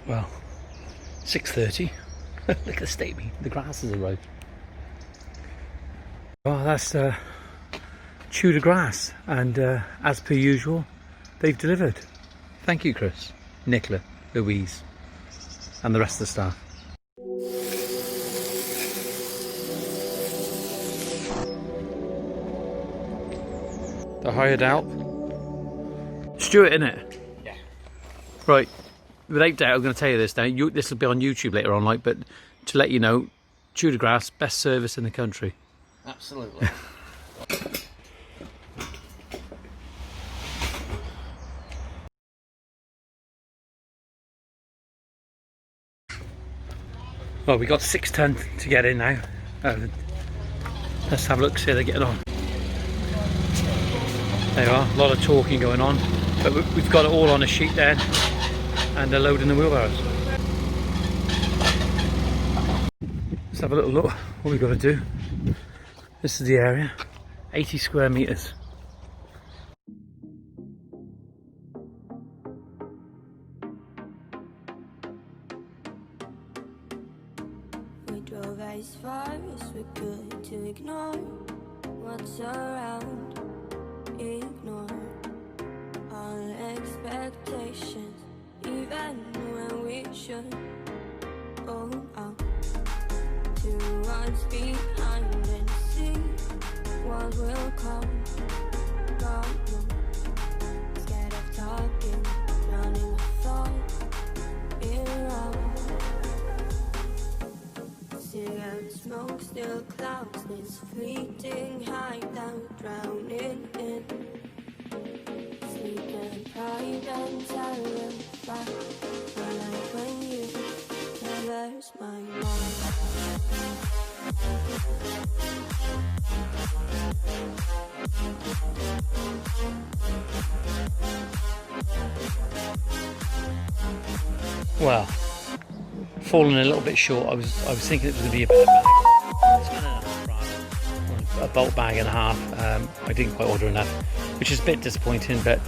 Well, 6:30. Look at the state the grass has arrived. Well, that's Tudor grass, and as per usual, they've delivered. Thank you, Chris, Nicola, Louise, and the rest of the staff. The hired out. Stuart, innit? Yeah. Right. Without doubt, I'm going to tell you this now. This will be on YouTube later on, like, but to let you know, Tudor grass, best service in the country. Absolutely. Well, we got 6:10 to get in now. Let's have a look, see how they're getting on. There you are, a lot of talking going on, but we've got it all on a sheet there, and they're loading the wheelbarrows. Let's have a little look what we've got to do. This is the area, 80 square metres. We drove as far as we could to ignore what's around, ignore all expectations, even when we should hold out to what's behind and see what will come. Don't know, scared of talking, drowning my thoughts around. Cigarette smoke still clouds this fleeting hideout, drowning in sleep and pride and terrified. I like when you traverse my mind. Well, fallen a little bit short. I was thinking it was going to be a better bag. I spent a bulk bag and a half. I didn't quite order enough, which is a bit disappointing, but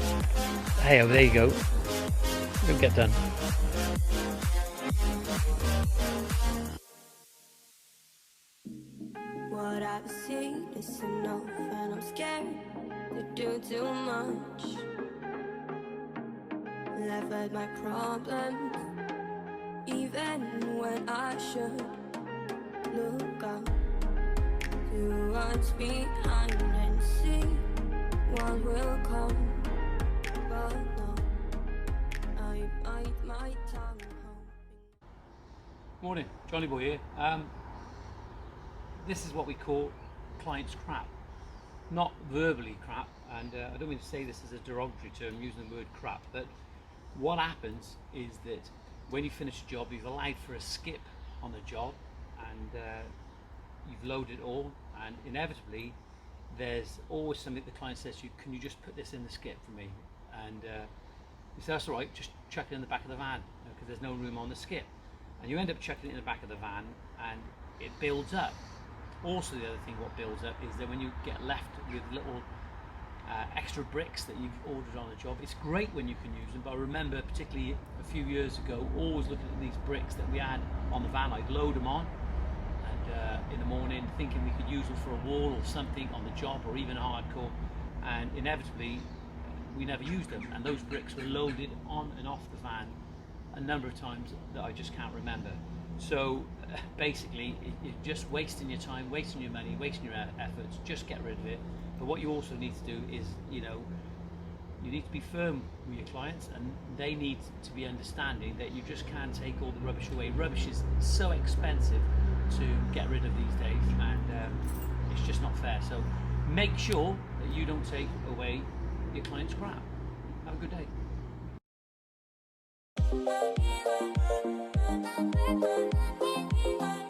hey, oh, there you go. It'll get done. What I've seen is enough, and I'm scared to do too much. Left with my problems, even when I should look up to what's behind and see what will come. But no, I bite my tongue. Morning, Johnny Boy here. This is what we call client's crap. Not verbally crap, and I don't mean to say this as a derogatory term, using the word crap, but what happens is that when you finish a job, you've allowed for a skip on the job, and you've loaded it all, and inevitably there's always something the client says to you, can you just put this in the skip for me? And you say, that's all right, just chuck it in the back of the van, because there's no room on the skip. And you end up chucking it in the back of the van, and it builds up. Also, the other thing what builds up is that when you get left with little extra bricks that you've ordered on a job, it's great when you can use them, but I remember particularly a few years ago always looking at these bricks that we had on the van. I'd load them on, and in the morning thinking we could use them for a wall or something on the job, or even hardcore, and inevitably we never used them, and those bricks were loaded on and off the van a number of times that I just can't remember. So basically you're just wasting your time, wasting your money, wasting your efforts. Just get rid of it. But what you also need to do is, you need to be firm with your clients, and they need to be understanding that you just can't take all the rubbish away. Rubbish is so expensive to get rid of these days, and it's just not fair. So make sure that you don't take away your client's crap. Have a good day. Thank you.